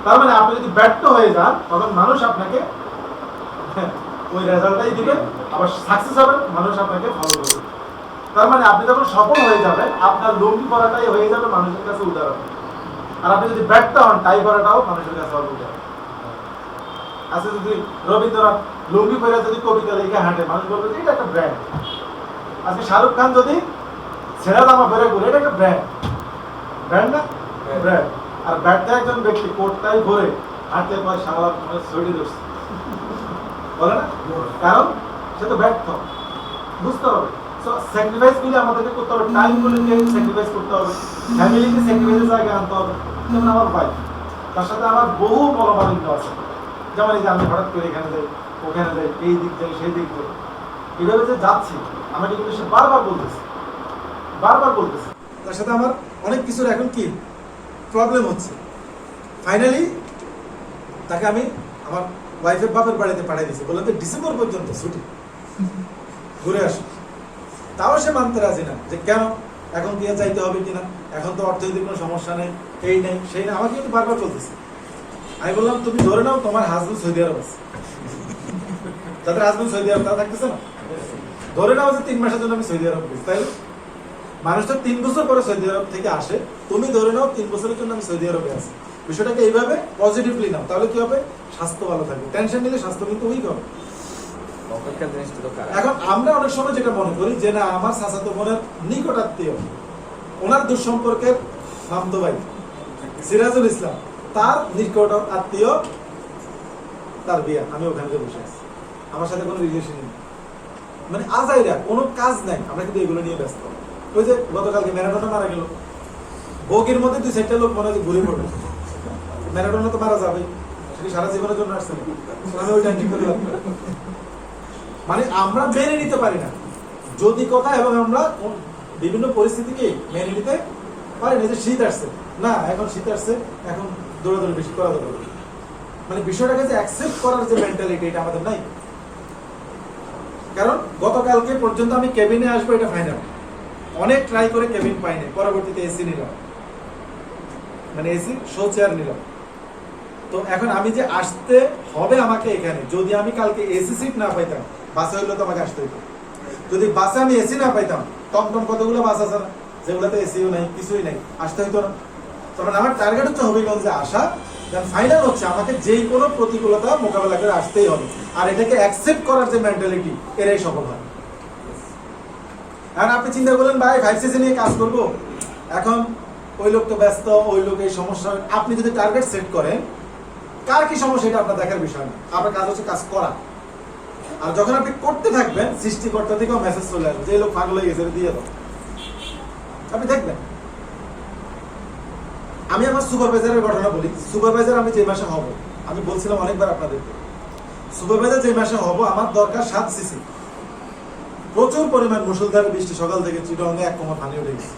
তার মানে আপনি যদি ব্যর্থ হয়ে যান তখন মানুষ আপনাকে ওই রেজাল্টটাই দিবে, আবার সাকসেস হবেন মানুষ আপনাকে ফলো করবে। তার মানে আপনি যখন সফল হয়ে যাবেন আপনার লুঙ্গি পরাটাই হয়ে যাবে মানুষের কাছে উদাহরণ, আর আপনি যদি ব্যর্থ হন টাই পরাটাও মানুষের কাছে হবে উদাহরণ। আচ্ছা যদি রবীন্দ্রনাথ লুঙ্গি পরে যদি কবিতা লিখে হাঁটে মানুষ বলবে যে এটা একটা ব্র্যান্ড। আজকে শাহরুখ খান যদি ছেঁড়া জামা পরে ঘুরে এটা একটা ব্র্যান্ড, ব্র্যান্ড না? ব্র্যান্ড। আর ব্যর্থ একজন ব্যক্তি কোটটাই ভরে হাঁটতে পারে সারা ছড়ি ধরছে, বলে না? কারণ সে তো ব্যর্থ, বুঝতে হবে। স্যাক্রিফাইস গুলি আমাদেরকে করতে হবে, টাইম গুলিকে স্যাক্রিফাইস করতে হবে, ফ্যামিলিকে স্যাক্রিফাইসের জায়গায় আনতে হবে। যেমন আমার ভাই, তার সাথে আমার বহু মনোমালিন্য আছে। যেমন এই যে আমি হঠাৎ করে এখানে যাই, ওখানে যাই, এই দিক যাই, সেই দিক যাই, এইভাবে যে যাচ্ছি আমাকে কিন্তু সে বারবার বলতেছে। তার সাথে আমার অনেক কিছুর এখন কি প্রবলেম হচ্ছে। ফাইনালি তাকে আমি আমার ওয়াইফের বাপের বাড়িতে পাঠিয়ে দিয়েছি, বললাম যে ডিসেম্বর পর্যন্ত ছুটি, ঘুরে আসো। তাও সে মানতে রাজি না, যে কেন এখন কি চাইতে হবে কিনা, এখন তো অর্থনৈতিক কোনো সমস্যা নেই, এই নেই সেই নেই, আমাকে কিন্তু বারবার চলতেছে। আমি বললাম তুমি ধরে নাও তোমার হাজবেন্ড সৌদি আরব আছে, তাদের হাজবেন্ড সৌদি আরব, তারা থাকতেছে না, ধরে নাও যে 3 মাসের জন্য আমি সৌদি আরব গেছি, তাই মানুষ তো 3 বছর পরে সৌদি আরব থেকে আসে, তুমি ধরে নাও 3 বছরের জন্য আমি সৌদি আরবে আছি। বিষয়টাকে এইভাবে পজিটিভলি নাও, তাহলে কি হবে? স্বাস্থ্য ভালো থাকবে। টেনশন নিলে স্বাস্থ্য কিন্তু উইক হবে। এখন আমরা অনেক সময় যেটা মনে করি যে না আমার চাচাতো বোনের নিকট আত্মীয়, ওনার দুঃসম্পর্কের মামতো ভাই সিরাজুল ইসলাম, তার নিকট আত্মীয় তার বিয়ে, আমি ওখানে বসে আছি, আমার সাথে কোনো রিলেশন নেই, মানে আজাইরা কোনো কাজ নাই, আমরা কিন্তু এগুলো নিয়ে ব্যস্ত। ওই যে গতকালকে ম্যারাডোনা মারা গেল, বগির মধ্যে 2-4টা লোক মনে হয় ঘুরে পড়বে, ম্যারাডোনা তো মারা যাবে, সেটি সারা জীবনের জন্য আসছে, আমি ওইটা ঠিক করে মানে আমরা মেনে নিতে পারি না যদি কথা, এবং আমরা বিভিন্ন পরিস্থিতিকে মেনে নিতে পারি না। যে শীত আসছে না, এখন শীত আসছে, এখন দৌড়াদৌড়ি বেশি করা দরকার, মানে বিষয়টাকে যে অ্যাকসেপ্ট করার যে মেন্টালিটি এটা আমাদের নাই। কারণ গতকালকে পর্যন্ত আমি কেবিনে আসবো এটা ফাইনাল, অনেক ট্রাই করে কেবিন পাইনি, পরবর্তীতে এসি নিলাম, মানে এসি শো চেয়ার নিলাম। তো এখন আমি যে আসতে হবে আমাকে এখানে, যদি আমি কালকে এসি সিট না পাইতাম, বাসে হইলে তো আমাকে আসতে হইতো, যদি বাসে আমি এসি না পাইতাম, টমটম কতগুলো বাস আছে না যেগুলোতে এসিও নাই, কিছুই নাই, আসতে হইতো না। তখন আমার টার্গেট হচ্ছে হবিগঞ্জে আসা, ফাইনাল হচ্ছে আমাকে যেই কোনো প্রতিকূলতা মোকাবেলা করে আসতেই হবে, আর এটাকে অ্যাকসেপ্ট করার যে মেন্টালিটি, এরাই সফল হয়। এখন আপনি চিন্তা করলেন ভাই 5cc নিয়ে কাজ করবো, এখন ওই লোক তো ব্যস্ত, ওই লোক এই সমস্যা। আপনি যদি টার্গেট সেট করেন, কার কি সমস্যা এটা আপনার দেখার বিষয় না, আপনার কাজ হচ্ছে কাজ করা। আর যখন আপনি করতে থাকবেন, সৃষ্টিকর্তা থেকেও মেসেজ চলে আসবে যে লোক পাগল হয়ে গেছে দিয়ে দাও, আপনি দেখবেন। আমি আমার সুপারভাইজারের ঘটনা বলি। সুপারভাইজার আমি যে মাসে হব, আমি বলছিলাম অনেকবার আপনাদেরকে, সুপারভাইজার যে মাসে হব আমার দরকার 7 সিসি। প্রচুর পরিমাণ মুষলধারে বৃষ্টি, সকাল থেকে চিটংয়ে 1 কোমর পানি উঠে গেছে।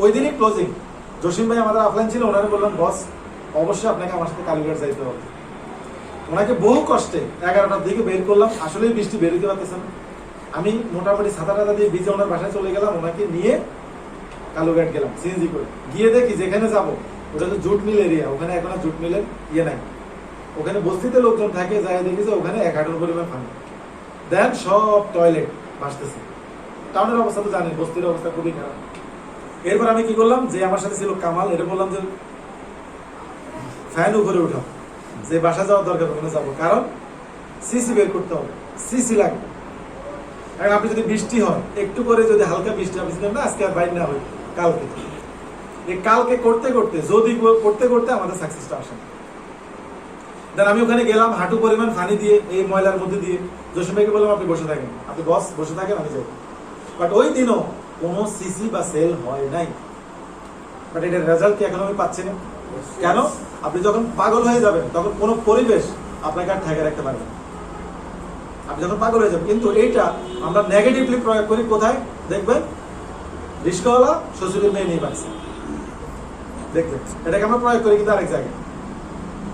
ওই দিনই ক্লোজিং। জসিম ভাই আমাদের অফলাইন ছিল, ওনারে বললাম বস অবশ্যই আপনাকে আমার সাথে কালীঘাট যাইতে হবে। ওনাকে বহু কষ্টে 11টার দিকে বের করলাম, আসলেই বৃষ্টি বের হতে পারতেছে না। আমি মোটামুটি ছাতা টাতা দিয়ে ভিজে ওনার বাসায় চলে গেলাম, ওনাকে নিয়ে কালুঘাট গেলাম সিএনজি করে। গিয়ে দেখি যেখানে যাবো ওটা তো জুট মিল এরিয়া, ওখানে এখন আর জুট মিলের ইয়ে নাই। ওখানে বস্তিতে লোকজন থাকে, যাই দেখি যে ওখানে 1 হাঁটুর পরিমাণ পানি। দেন সব টয়লেট ভাসতেছে। টাউনের অবস্থা তো জানেন, বস্তির অবস্থা খুবই খারাপ। এরপর আমি কি করলাম, যে আমার সাথে ছিল কামাল, এটা বললাম যে ফ্যান উপরে উঠাও, যে বাসা যাওয়ার দরকার ওখানে যাবো, কারণ সিসি বের করতে হবে, সিসি লাগবে। কারণ আপনি যদি বৃষ্টি হয় একটু করে, যদি হালকা বৃষ্টি, আপনি না আজকে আর বাইর না হয় কালকে, এই কালকে করতে করতে যদি করতে করতে আমাদের সাকসেসটা আসে। দেন আমি ওখানে গেলাম হাঁটু পরিমাণ পানি দিয়ে, এই ময়লার মধ্যে দিয়ে। জসিম ভাইকে বললাম আপনি বসে থাকেন, আপনি বস বসে থাকেন, আমি যাবো। বাট ওই দিনও কোনো সিসি বা সেল হয় নাই। বাট এটার রেজাল্ট কি এখন আমি পাচ্ছি না? কেন? আপনি যখন পাগল হয়ে যাবেন তখন কোনো পরিবেশ আপনাকে আর ঠেকে রাখতে পারবে না। আপনি যখন পাগল হয়ে যাবেন, কিন্তু এইটা আমরা নেগেটিভলি প্রয়োগ করি কোথায়? দেখবেন রিস্কাওয়ালা শ্বশুরের মেয়ে নিয়ে পাচ্ছে, দেখবেন এটাকে আমরা প্রয়োগ করি কিন্তু আরেক জায়গায়।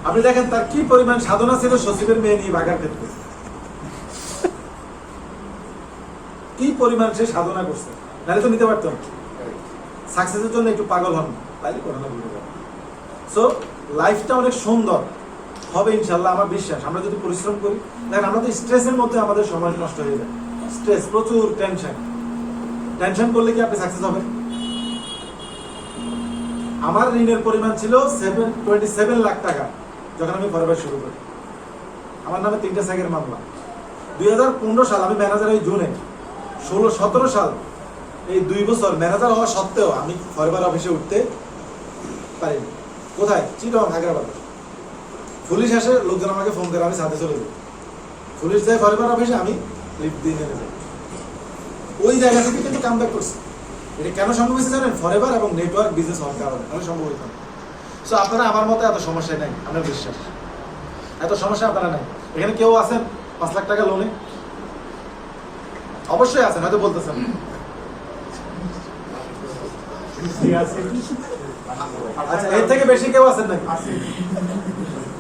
আপনি দেখেন তার কি পরিমাণ সাধনা ছিল শ্বশুরের মেয়ে নিয়ে ভাগার ক্ষেত্রে, কি পরিমাণ সে সাধনা করছে, নাহলে তো নিতে পারতাম। সাকসেসের জন্য একটু পাগল হন, তাইলে করে না ভুলে যাবেন। সো লাইফটা অনেক সুন্দর হবে ইনশাল্লাহ, আমার বিশ্বাস। আমরা যদি পরিশ্রম করি, দেখেন আমরা তো স্ট্রেসের মধ্যে আমাদের সময় নষ্ট হয়ে যায়। স্ট্রেস, প্রচুর টেনশন। টেনশন করলে কি আপনি সাকসেস হবেন? আমার ঋণের পরিমাণ ছিল 27 লাখ টাকা যখন আমি ফরওয়ার্ড শুরু করি। আমার নামে 3টা সাইকের মামলা। 2015 সাল আমি ম্যানেজার হই জুনে। 16-17 সাল এই 2 বছর ম্যানেজার হওয়া সত্ত্বেও আমি ফরওয়ার্ড অফিসে উঠতে পারিনি। কোথায়? চিটং, হায়দ্রাবাদ। পুলিশ আসে, লোকজন আমাকে ফোন করে, আমি সাথে চলে যাই। পুলিশ যায় ফরওয়ার্ড অফিসে, আমি লিফট দিয়ে নেমে যাই। ওই জায়গা থেকে কিন্তু কাম ব্যাক করছি। এটা কেন সম্ভব হয়েছে জানেন? ফরএভার এবং নেটওয়ার্ক বিজনেস হওয়ার কারণে সম্ভব হইত না। সো আপনারা আমার মতো এত সমস্যা নাই, আমার বিশ্বাস এত সমস্যা আপনারা নাই। এখানে কেউ আছেন 5 লাখ টাকা লোনে? অবশ্যই আছেন, হয়তো বলতেছেন। আচ্ছা, এর থেকে বেশি কেউ আছেন নাকি?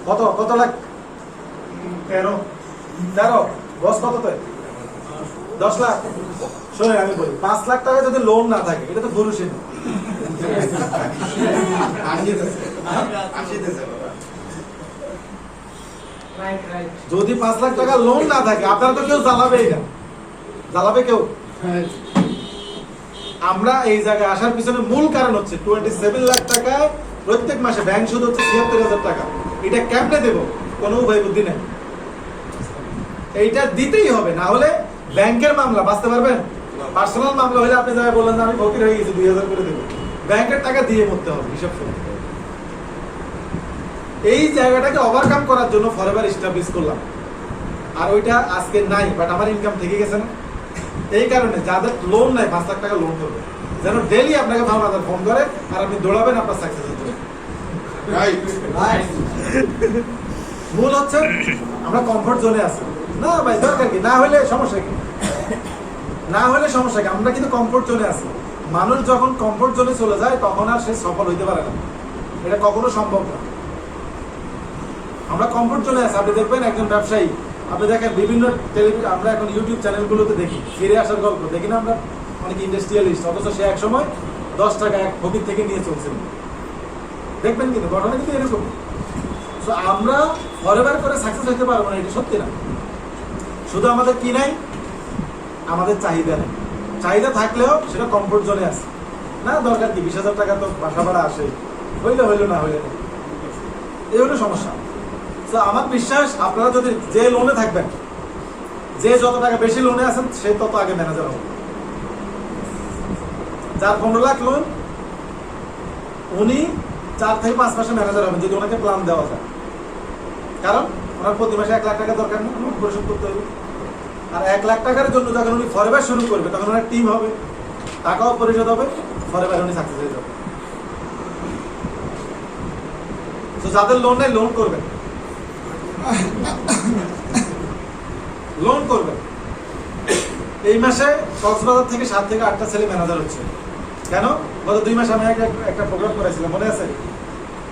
কত কত লাখ? 13 বস কত? তো 10 লাখ। শোনেন আমি বলি, 5 লাখ টাকা যদি লোন না থাকে, এটা তো পুরুষই না। যদি 5 লাখ টাকা লোন না থাকে, আপনারা তো কেউ জ্বালাবেই না। জ্বালাবে কেউ? আমরা এই জায়গায় আসার পিছনে মূল কারণ হচ্ছে 27 লাখ টাকায় প্রত্যেক মাসে ব্যাংক সুদ হচ্ছে 76,000 টাকা। এটা কেমনে দেব? কোনো উপায় বুদ্ধি নেই। এইটা দিতেই হবে, না হলে ব্যাংকের মামলা বাঁচতে পারবেন? পার্সোনাল মামলা হলে আপনি যারা বললেন আমি ফকির হয়ে গেছি 2000 করে দেবো, ব্যাংকের টাকা দিয়ে মরতে হবে, হিসাব করে। এই জায়গাটাকে ওভারকাম করার জন্য ফরএভার এস্টাবলিশ করলাম। আর ওইটা আজকে নাই, বাট আমার ইনকাম থেকে গেছে না। এই কারণে যাদের লোন নাই 5 লাখ টাকা লোন করবে, যেন ডেইলি আপনাকে ভাবনা ফোন করে আর আপনি দৌড়াবেন আপনার সাকসেসের জন্য। মূল হচ্ছে আমরা কমফোর্ট জোনে আছি। না ভাই দরকার কি, না হলে সমস্যা কি, না হলে সমস্যা কি, আমরা কিন্তু কমফোর্ট জোনে আছি। মানুষ যখন কমফোর্ট জোনে চলে যায় তখন আর সে সফল হইতে পারে না, এটা কখনো সম্ভব না। আমরা কমফোর্ট জোনে আছি। আপনি দেখবেন একজন ব্যবসায়ী, আপনি দেখেন বিভিন্ন টেলিভিশন, আমরা এখন ইউটিউব চ্যানেলগুলোতে দেখি ফিরে আসার গল্প, দেখি না আমরা? অনেক ইন্ডাস্ট্রিয়ালিস্ট, অথচ সে এক সময় 10 টাকা এক ফকির থেকে নিয়ে চলছিল। দেখবেন কিন্তু ঘটনা কিন্তু এরকম। সো আমরা ফরএভার করে সাকসেস হতে পারবো না, এটা সত্যি না। শুধু আমাদের কি নাই? আমাদের চাহিদা নেই। চাহিদা থাকলেও সেটা কমফোর্ট জোনে আছে। না দরকার কি, 20,000 টাকা তো বাসা ভাড়া আসে, হইলে হইলো, না হইলে না। এই হলো সমস্যা। তো আমার বিশ্বাস আপনারা যদি যে লোনে থাকবেন, যে যত টাকা বেশি লোনে আছেন, সে তত আগে ম্যানেজার হবে। যার 15 লাখ লোন, উনি 4 থেকে 5 মাসে ম্যানেজার হবেন যদি ওনাকে প্ল্যান দেওয়া যায়। কারণ ওনার প্রতি মাসে 1 লাখ টাকা দরকার না, পরিশোধ করতে হবে। আর 1 লাখ টাকার জন্য যখন উনি ফরএভার শুরু করবে, তখন ওনার টিম হবে, টাকাও পরিশোধ হবে, ফরএভার উনি সাকসেস হয়ে যাবে। যাদের লোন নাই লোন করবেন, লোন করবেন। এই মাসে কক্সবাজার থেকে 7 থেকে 8টা ছেলে ম্যানেজার হচ্ছে। কেন? গত 2 মাস আমি একটা প্রোগ্রাম করেছিলাম, মনে আছে?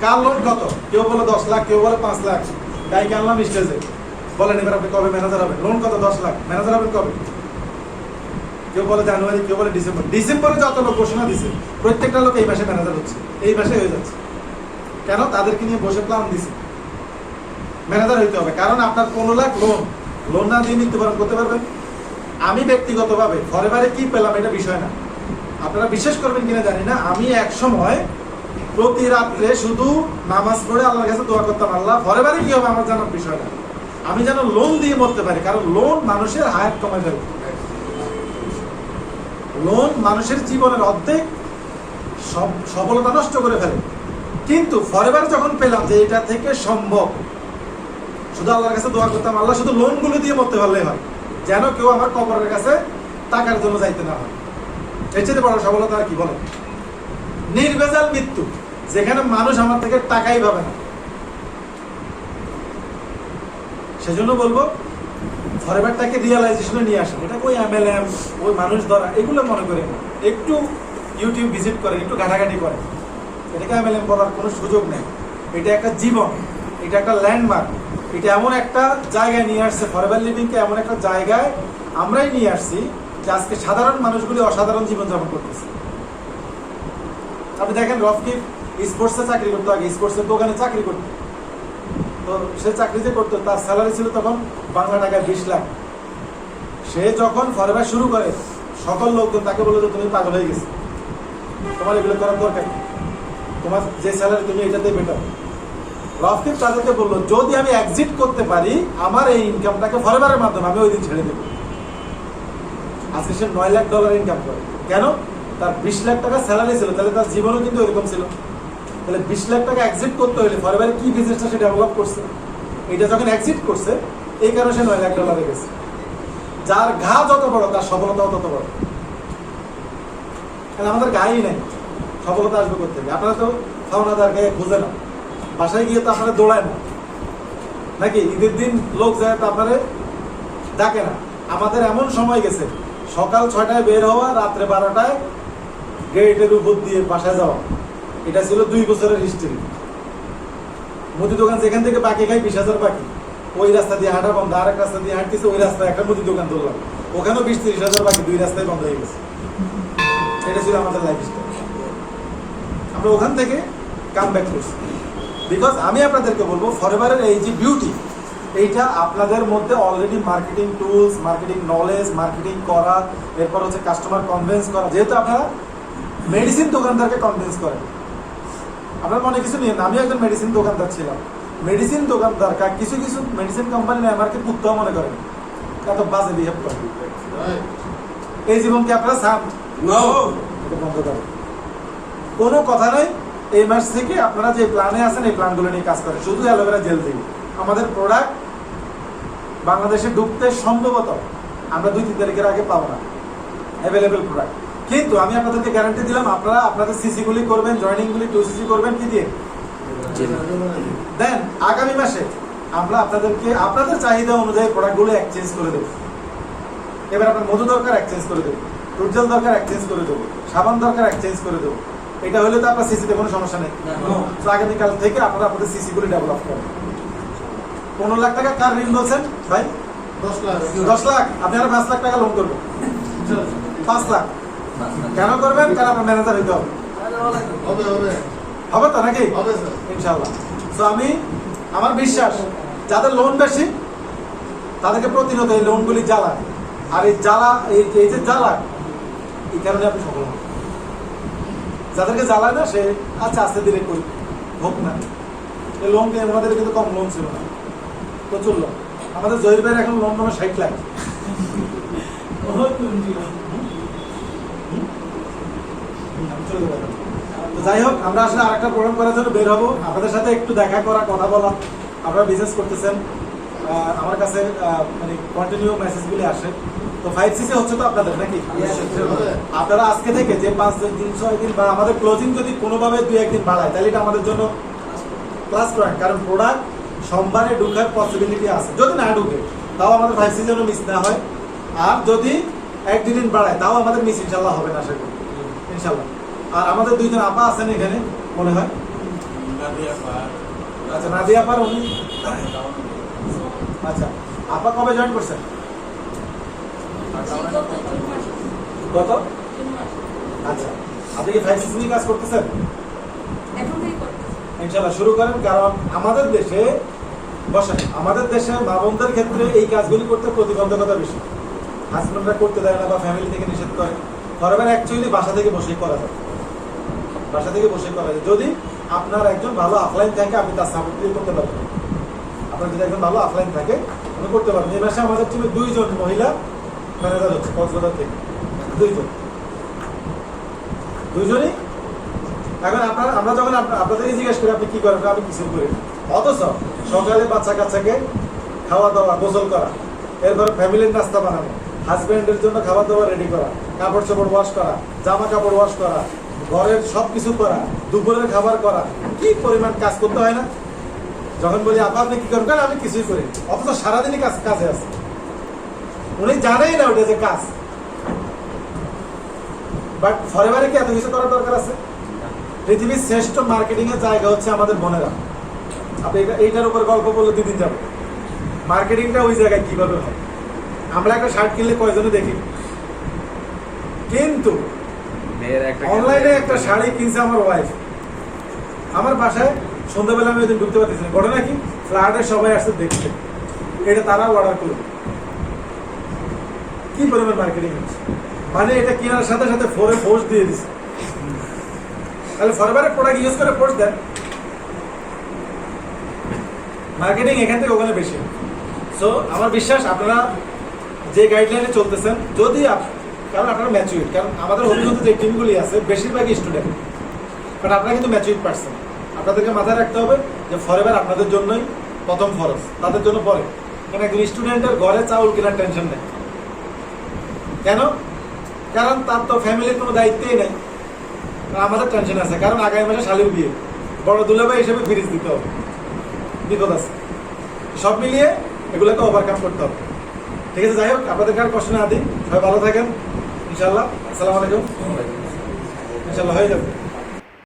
কার লোন কত? কেউ বলে 10 লাখ, কেউ বলে 5 লাখ। গাইকে আনলাম স্টেজে, বলেন এবার আপনি কবে ম্যানেজার হবেন? লোন কত? 10 লাখ। ম্যানেজার হবেন কবে? কেউ বলে জানুয়ারি, কেউ বলে ডিসেম্বর। ডিসেম্বরে যত লোক ঘোষণা দিছে প্রত্যেকটা লোক এই মাসে ম্যানেজার হচ্ছে, এই মাসে হয়ে যাচ্ছে। কেন? তাদেরকে নিয়ে বসে প্ল্যান দিছে ম্যানেজার হইতে হবে। কারণ আপনার 15 লাখ লোন না দিয়ে মৃত্যুবরণ করতে পারবেন। আমি ব্যক্তিগতভাবে ফরএভারে কি পেলাম এটা বিষয় না, আপনারা বিশ্বাস করবেন কিনা জানি না, আমি এক সময় প্রতি রাত্রে শুধু নামাজ পড়ে আল্লাহর কাছে দোয়া করতাম, আল্লাহ ফরএভারে কি হবে আমার জানার বিষয় না, আমি যেন লোন দিয়ে মরতে পারি। কারণ লোন মানুষের হায়াত কমে যাবে, লোন মানুষের জীবনের অর্ধেক সফলতা নষ্ট করে ফেলে। কিন্তু ফরএভার যখন পেলাম যে এটা থেকে সম্ভব, শুধু আল্লাহর কাছে দোয়া করতাম, আল্লাহ শুধু লোনগুলো দিয়ে মরতে পারলেই হয়, যেন কেউ আমার কবরের কাছে টাকার জন্য যাইতে না হয়। এর চেয়ে বড় সফলতা আর কি বলেন? নির্ভেজাল মৃত্যু, যেখানে মানুষ আমার থেকে টাকাই পাবে না। সেজন্য বলবো ফরএভারটাকে রিয়েলাইজেশনে নিয়ে আসেন। এটা ওই MLM, ওই মানুষ ধরা, এগুলো মনে করে একটু ইউটিউব ভিজিট করে, একটু ঘাটাঘাটি করে, এটাকে MLM বলার কোনো সুযোগ নেই। এটা একটা জীবন, এটা একটা ল্যান্ডমার্ক, এটা এমন একটা জায়গায় নিয়ে আসছে, ফরএভার লিভিংকে এমন একটা জায়গায় আমরাই নিয়ে আসছি যে আজকে সাধারণ মানুষগুলি অসাধারণ জীবনযাপন করতেছে। আপনি দেখেন রফকি স্পোর্টসে চাকরি করতো, আগে স্পোর্টসের দোকানে চাকরি করতো। তো সে চাকরি যে করতো তার স্যালারি ছিল তখন বাংলা টাকায় 20 লাখ। সে যখন ফরএভার শুরু করে সকল লোকজন তাকে বললো যে তুমি পাগল হয়ে গেছো, তোমার এগুলো করার দরকার নেই, তোমার যে স্যালারি তুমি এটাতে বেটার। রফকি তাদেরকে বললো যদি আমি এক্সিট করতে পারি আমার এই ইনকামটাকে ফরএভারের মাধ্যমে আমি ওই দিন ছেড়ে দেবো। আজকে সে $9 লাখ ইনকাম করে। কেন? তার 20 লাখ টাকা স্যালারি ছিল, তাহলে তার জীবনও কিন্তু এরকম ছিল। তাহলে 20 লাখ টাকা এক্সিট করতে হলে ফরএভারে কি বিজনেসটা সে ডেভেলপ করছে, এটা যখন এক্সিট করছে এই কারণে সে $9 লাখ গেছে। যার ঘা যত বড় তার সফলতাও তত বড়। আমাদের গায়েই নাই, সফলতা আসবে করতে হবে। আপনারা তো খাওয়ানাদার গায়ে খুঁজে না, বাসায় গিয়ে তো আপনারা দৌড়ায় না নাকি? ঈদের দিন লোক যায় তো আপনারা ডাকে না। আমাদের এমন সময় গেছে সকাল 6টায় বের হওয়া, রাত্রে 12টায় গেটের উপর দিয়ে বাসায় যাওয়া। এটা ছিল 2 বছরের হিস্ট্রি। মুদি দোকান যেখান থেকে বাকি খাই 20,000 বাকি, ওই রাস্তা দিয়ে হাঁটা বন্ধ, আরেক রাস্তা দিয়ে হাঁটতেছে, ওই রাস্তায় একটা মুদি দোকান ধরলাম, ওখানেও 20-30,000 বাকি, 2 রাস্তায় বন্ধ হয়ে গেছে। এটা ছিল আমাদের লাইফস্টাইল। আমরা ওখান থেকে কাম ব্যাক করছি। বিকজ আমি আপনাদেরকে বলবো ফরএভারের এই যে বিউটি, এইটা আপনাদের মধ্যে already marketing tools, marketing knowledge, marketing করা, এরপর হচ্ছে কাস্টমার কনভিন্স করা। যেহেতু আপনারা মেডিসিন দোকানদারকে কনভিন্স করেন, আপনার মনে কিছু নিয়ে না, আমি একজন মেডিসিন দোকানদার ছিলাম। মেডিসিন দোকানদার কিছু কিছু মেডিসিন কোম্পানি নেয় আমাকে কুত্তাও মনে করেন, এত বাজে বিহেভ করে। এই জীবনকে আপনারা চান? বন্ধ করেন, কোনো কথা নয়। এই মাস থেকে আপনারা যে প্ল্যানে আছেন এই প্ল্যানগুলো নিয়ে কাজ করেন, শুধু অ্যালোভেরা জেল থেকে। আমাদের প্রোডাক্ট বাংলাদেশে ঢুকতে সম্ভবত আমরা 2-3 তারিখের আগে পাবো না অ্যাভেলেবেল প্রোডাক্ট। কিন্তু আমি আপনাদেরকে গ্যারান্টি দিলাম, আপনারা আপনাদের সিসিগুলি করবেন, জয়েনিংগুলি 2cc করবেন কি দিয়ে, দেন আগামী মাসে আমরা আপনাদেরকে আপনাদের চাহিদা অনুযায়ী প্রোডাক্টগুলো এক্সচেঞ্জ করে দেবো। এবার আপনার মধু দরকার এক্সচেঞ্জ করে দেবো, টুটজল দরকার এক্সচেঞ্জ করে দেবো, সাবান দরকার এক্সচেঞ্জ করে দেবো। এটা হলে তো আপনার সিসিতে কোনো সমস্যা নেই। তো আগামীকাল থেকে আপনারা আপনাদের সিসিগুলি ডেভেলপ করবেন। 15 লাখ টাকা কার ঋণ বলছেন ভাই? 10 লাখ। আপনি আরো 5 লাখ টাকা লোন করবেন। 5 লাখ কেন করবেন? কারণ আপনার ম্যানেজার হইতে হবে। হবে তো নাকি? ইনশাআল্লাহ। তো আমি আমার বিশ্বাস যাদের লোন বেশি তাদেরকে প্রতিনিয়ত এই লোনগুলি জ্বালায়, আর এই জ্বালা এই যে জ্বালায় এই কারণে আপনি সফল হন। যাদেরকে জ্বালায় না সে আচ্ছা আস্তে ধীরে করি হোক না। এই লোন আমাদের কিন্তু কম লোন ছিল না, প্রচুর লোন। আমাদের জহির ভাইয়ের এখন লোন নামে 60 লাখ। যাই হোক, আমরা আসলে আরেকটা প্রোগ্রাম করার জন্য বের হবো, আপনাদের সাথে একটু দেখা করা, কথা বলা। আপনারা বিজনেস করতেছেন, আমার কাছে মানে কন্টিনিউ মেসেজগুলি আসে। তো 5cc হচ্ছে তো আপনাদের নাকি? আপনারা আজকে থেকে যে 5 দিন 6 দিন বা আমাদের ক্লোজিং যদি কোনোভাবে 2-1 দিন বাড়ায় তাহলে এটা আমাদের জন্য ক্লাস করেন, কারণ প্রোডাক্ট সোমবারে ঢুকার পসিবিলিটি আছে। যদি না ঢুকে তাও আমাদের 5C যেন মিস না হয়, আর যদি 1-2 দিন বাড়ায় তাও আমাদের মিস ইনশাল্লাহ হবে না, আশা করি ইনশাল্লাহ। আর আমাদের 2জন আপা আছেন এখানে মনে হয়, আচ্ছা নাদিয়া আপার উনি, আচ্ছা আপা কবে জয়েন করছেন? কত? আচ্ছা, আপনি কি 5C নিয়ে কাজ করতেছেন? ইনশাল্লাহ শুরু করেন, কারণ আমাদের দেশে মা বোনদের ক্ষেত্রে এই কাজগুলি করতে প্রতিবন্ধকতা বেশি। হাজবেন্ডরা করতে দেয় না বা ফ্যামিলি থেকে নিষেধ করে। ফরএভার অ্যাকচুয়ালি বাসা থেকে বসেই করা যায়, যদি আপনার একজন ভালো অফলাইন থাকে আপনি তার সাপোর্ট দিয়ে করতে পারবেন। আপনার যদি একজন ভালো অফলাইন থাকে আপনি করতে পারবেন। এই মাসে আমাদের টিমে 2জন মহিলা ম্যানেজার হচ্ছে কক্সবাজার থেকে, 2জনই। এখন আমরা যখন আপনাদেরকে জিজ্ঞেস করি আপনি কি করেন, আমি কিছু করি না। অথচ সকালে বাচ্চা কাচ্চাকে খাওয়া দাওয়া, গোসল করা, এরপরে ফ্যামিলির নাস্তা বানানো, হাজব্যান্ডের জন্য খাবার দাবার রেডি করা, কাপড় চোপড় ওয়াশ করা, জামা কাপড় ওয়াশ করা, ঘরের সবকিছু করা, দুপুরের খাবার করা, কি পরিমাণ কাজ করতে হয় না? যখন বলি আপা আপনি কি করেন, আমি কিছুই করি, অথচ সারাদিনই কাজে আছে। উনি জানেই না ওটা যে কাজ। বাট ফরএভারে কি এত কিছু করার দরকার আছে? পৃথিবীর শ্রেষ্ঠ মার্কেটিং এর জায়গা হচ্ছে আমাদের বোনেরা। আপনি এইটার উপর গল্প বললে 2 দিন যাবে। মার্কেটিংটা ওই জায়গায় কিভাবে হয়? আমরা একটা শার্ট কিনলে কয়জনে দেখি, কিন্তু অনলাইনে একটা শাড়ি কিনছে আমার ওয়াইফ, আমার বাসায় সন্ধ্যাবেলা আমি ওইদিন ঢুকতে পারতেছি না। ঘটনা কি? ফ্ল্যাটে সবাই আসছে দেখতে, এটা তারা অর্ডার করবে। কি পরিমাণ মার্কেটিং হচ্ছে, মানে এটা কেনার সাথে সাথে ফোরে পোস্ট দিয়ে দিচ্ছে। তাহলে ফরএভারের প্রোডাক্ট ইউজ করে পোস্ট দেন। মার্কেটিং এখান থেকে ওখানে বেশি। সো আমার বিশ্বাস আপনারা যে গাইডলাইনে চলতেছেন, যদি কারণ আপনারা ম্যাচুইড, কারণ আমাদের অভিজ্ঞতা যে টিমগুলি আছে বেশিরভাগই স্টুডেন্ট, বাট আপনারা কিন্তু ম্যাচুইড পারসন। আপনাদেরকে মাথায় রাখতে হবে যে ফরএভার আপনাদের জন্যই প্রথম ফরজ, তাদের জন্য পরে। কারণ একজন স্টুডেন্টের ঘরে চাউল কেনার টেনশন নেই। কেন? কারণ তার তো ফ্যামিলির কোনো দায়িত্বই নেই। আমাদের টেনশন আছে, কারণ আগামী মাসে শালীর বিয়ে, বড় দুলাভাই হিসেবে ফ্রিজ দিতে হবে, বিপদ আছে। সব মিলিয়ে এগুলোকে ওভারকাম করতে হবে। ঠিক আছে, যাই হোক আপনাদেরকে আর কষ্ট না দিই, সবাই ভালো থাকেন ইনশাল্লাহ। আসসালামু আলাইকুম। ইনশাল্লাহ হয়ে যাবে।